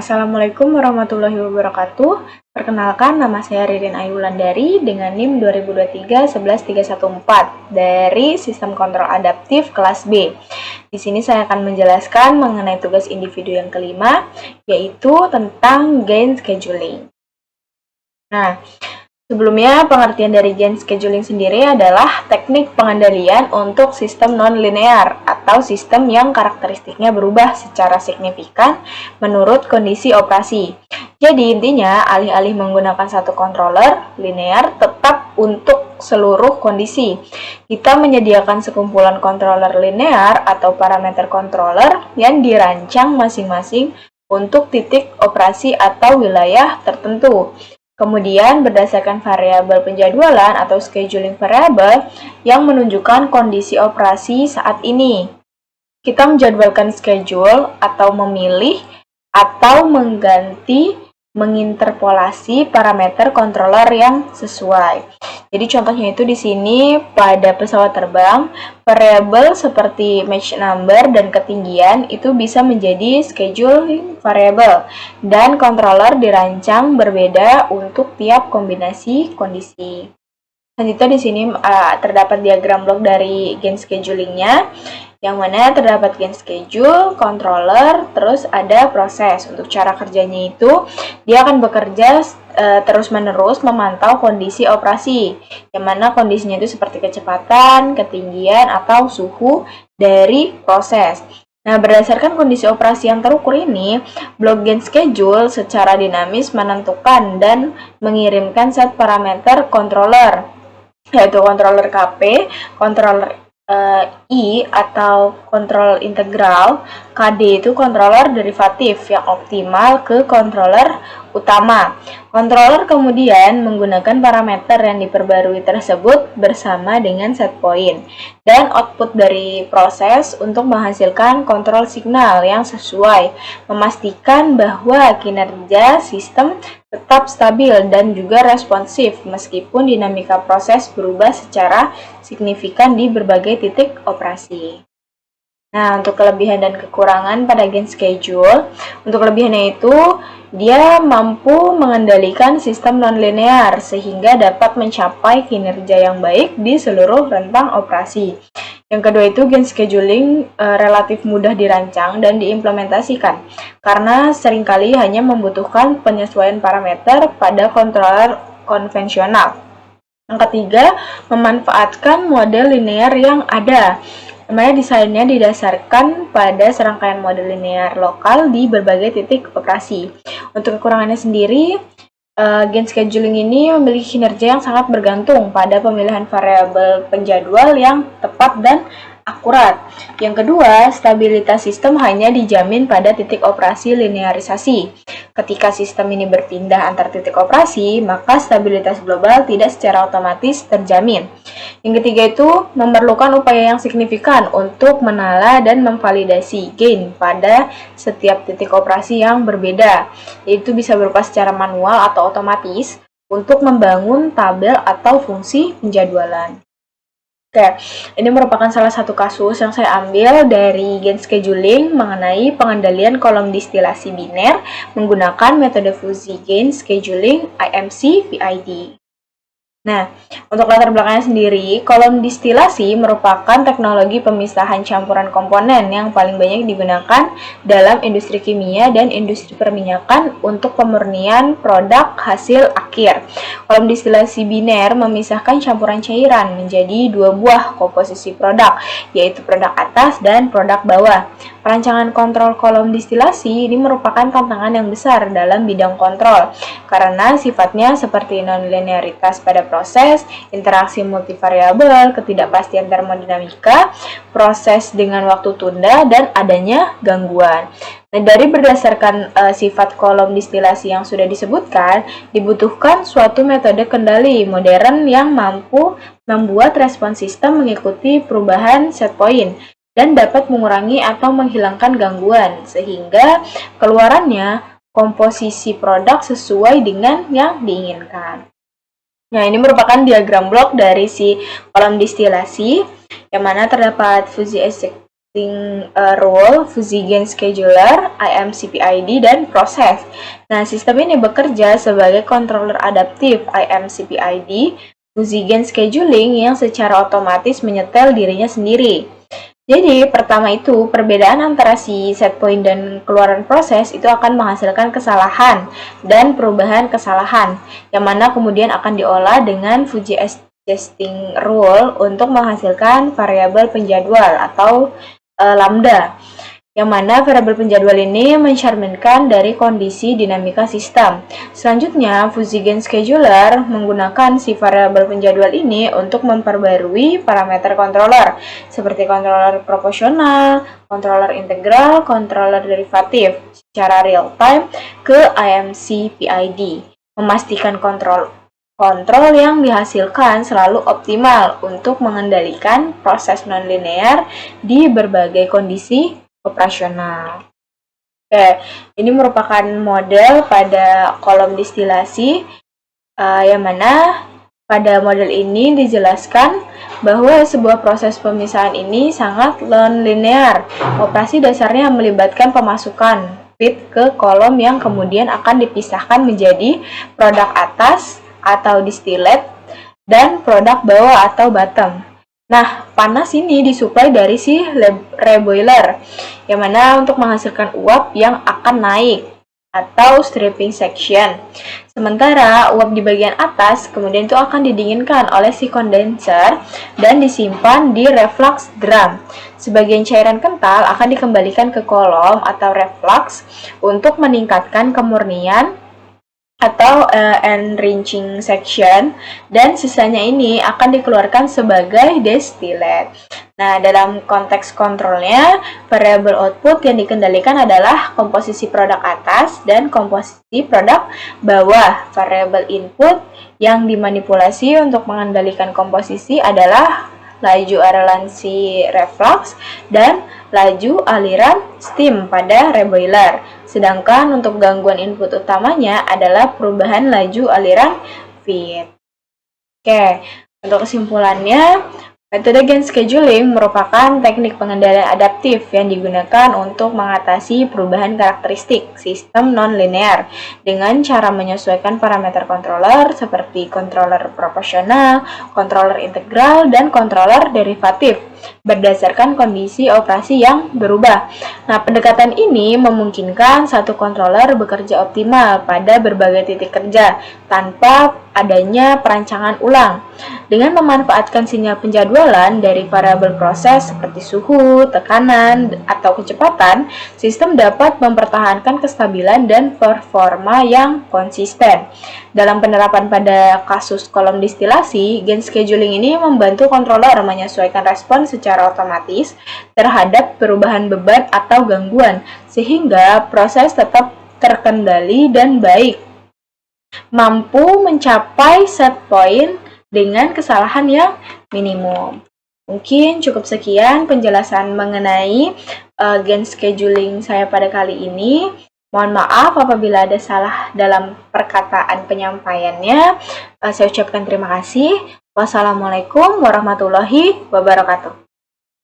Assalamualaikum warahmatullahi wabarakatuh. Perkenalkan, nama saya Ririn Ayu Wulandari dengan NIM 2023-11314 dari Sistem Kontrol Adaptif kelas B. Di sini saya akan menjelaskan mengenai tugas individu yang kelima, yaitu tentang gain scheduling. Nah, sebelumnya, pengertian dari gain scheduling sendiri adalah teknik pengendalian untuk sistem non-linear atau sistem yang karakteristiknya berubah secara signifikan menurut kondisi operasi. Jadi intinya, alih-alih menggunakan satu controller linear tetap untuk seluruh kondisi, kita menyediakan sekumpulan controller linear atau parameter controller yang dirancang masing-masing untuk titik operasi atau wilayah tertentu. Kemudian, berdasarkan variabel penjadwalan atau scheduling variable yang menunjukkan kondisi operasi saat ini, kita menjadwalkan schedule atau memilih atau menginterpolasi parameter controller yang sesuai. Jadi contohnya itu di sini pada pesawat terbang, variabel seperti match number dan ketinggian itu bisa menjadi scheduling variable dan controller dirancang berbeda untuk tiap kombinasi kondisi. Selanjutnya di sini terdapat diagram blok dari gain schedulingnya, yang mana terdapat gain schedule, controller, terus ada proses. Untuk cara kerjanya itu, dia akan bekerja terus-menerus memantau kondisi operasi, yang mana kondisinya itu seperti kecepatan, ketinggian, atau suhu dari proses. Nah, berdasarkan kondisi operasi yang terukur ini, blok gain schedule secara dinamis menentukan dan mengirimkan set parameter controller, yaitu controller KP, controller I atau kontrol integral, KD itu controller derivatif yang optimal ke controller utama. Controller kemudian menggunakan parameter yang diperbarui tersebut bersama dengan set point dan output dari proses untuk menghasilkan kontrol signal yang sesuai, memastikan bahwa kinerja sistem tetap stabil dan juga responsif meskipun dinamika proses berubah secara signifikan di berbagai titik operasi. Nah, untuk kelebihan dan kekurangan pada gain schedule, untuk kelebihannya itu dia mampu mengendalikan sistem non-linear sehingga dapat mencapai kinerja yang baik di seluruh rentang operasi. Yang kedua itu gain scheduling relatif mudah dirancang dan diimplementasikan karena seringkali hanya membutuhkan penyesuaian parameter pada controller konvensional. Yang ketiga, memanfaatkan model linear yang ada, dimana desainnya didasarkan pada serangkaian model linear lokal di berbagai titik operasi. Untuk kekurangannya sendiri, gain scheduling ini memiliki kinerja yang sangat bergantung pada pemilihan variabel penjadwal yang tepat dan akurat. Yang kedua, stabilitas sistem hanya dijamin pada titik operasi linearisasi. Ketika sistem ini berpindah antar titik operasi, maka stabilitas global tidak secara otomatis terjamin. Yang ketiga itu memerlukan upaya yang signifikan untuk menala dan memvalidasi gain pada setiap titik operasi yang berbeda. Yaitu bisa berupa secara manual atau otomatis untuk membangun tabel atau fungsi penjadwalan. Oke, ini merupakan salah satu kasus yang saya ambil dari gain scheduling mengenai pengendalian kolom distilasi biner menggunakan metode fuzzy gain scheduling IMC PID. Nah, untuk latar belakangnya sendiri, kolom distilasi merupakan teknologi pemisahan campuran komponen yang paling banyak digunakan dalam industri kimia dan industri perminyakan untuk pemurnian produk hasil akhir. Kolom distilasi biner memisahkan campuran cairan menjadi dua buah komposisi produk, yaitu produk atas dan produk bawah. Perancangan kontrol kolom distilasi ini merupakan tantangan yang besar dalam bidang kontrol, karena sifatnya seperti non-linearitas pada proses, interaksi multivariabel, ketidakpastian termodinamika, proses dengan waktu tunda, dan adanya gangguan. Nah, dari berdasarkan sifat kolom distilasi yang sudah disebutkan, dibutuhkan suatu metode kendali modern yang mampu membuat respons sistem mengikuti perubahan set point dan dapat mengurangi atau menghilangkan gangguan, sehingga keluarannya komposisi produk sesuai dengan yang diinginkan. Nah, ini merupakan diagram blok dari si kolom distilasi, yang mana terdapat fuzzy rule, fuzzy gain scheduler, IMCPID, dan proses. Nah, sistem ini bekerja sebagai controller adaptif IMCPID, fuzzy gain scheduling yang secara otomatis menyetel dirinya sendiri. Jadi, pertama itu, perbedaan antara si set point dan keluaran proses itu akan menghasilkan kesalahan dan perubahan kesalahan, yang mana kemudian akan diolah dengan fuzzy adjusting rule untuk menghasilkan variabel penjadwal atau lambda, yang mana variabel penjadwal ini mencerminkan dari kondisi dinamika sistem. Selanjutnya, fuzzy gain scheduler menggunakan si variabel penjadwal ini untuk memperbarui parameter controller, seperti controller proporsional, controller integral, controller derivatif, secara real time ke IMC PID, memastikan kontrol yang dihasilkan selalu optimal untuk mengendalikan proses nonlinear di berbagai kondisi operasional. Oke, ini merupakan model pada kolom distilasi, yang mana pada model ini dijelaskan bahwa sebuah proses pemisahan ini sangat nonlinear. Operasi dasarnya melibatkan pemasukan feed ke kolom yang kemudian akan dipisahkan menjadi produk atas atau distillate dan produk bawah atau bottom. Nah, panas ini disuplai dari si reboiler, yang mana untuk menghasilkan uap yang akan naik atau stripping section. Sementara uap di bagian atas kemudian itu akan didinginkan oleh si kondenser dan disimpan di reflux drum. Sebagian cairan kental akan dikembalikan ke kolom atau reflux untuk meningkatkan kemurnian atau enriching section, dan sisanya ini akan dikeluarkan sebagai distillate. Nah, dalam konteks kontrolnya, variabel output yang dikendalikan adalah komposisi produk atas dan komposisi produk bawah. Variabel input yang dimanipulasi untuk mengendalikan komposisi adalah laju arelansi reflux dan laju aliran steam pada reboiler. Sedangkan untuk gangguan input utamanya adalah perubahan laju aliran feed. Oke, untuk kesimpulannya, metode gain scheduling merupakan teknik pengendalian adaptif yang digunakan untuk mengatasi perubahan karakteristik sistem non-linear dengan cara menyesuaikan parameter controller seperti controller proporsional, controller integral, dan controller derivatif berdasarkan kondisi operasi yang berubah. Nah, pendekatan ini memungkinkan satu controller bekerja optimal pada berbagai titik kerja tanpa adanya perancangan ulang. Dengan memanfaatkan sinyal penjadwalan dari variabel proses seperti suhu, tekanan, atau kecepatan, sistem dapat mempertahankan kestabilan dan performa yang konsisten. Dalam penerapan pada kasus kolom distilasi, gain scheduling ini membantu controller menyesuaikan respon secara otomatis terhadap perubahan beban atau gangguan, sehingga proses tetap terkendali dan baik, mampu mencapai set point dengan kesalahan yang minimum. Mungkin cukup sekian penjelasan mengenai gain scheduling saya pada kali ini. Mohon maaf apabila ada salah dalam perkataan penyampaiannya. Saya ucapkan terima kasih. Wassalamualaikum warahmatullahi wabarakatuh.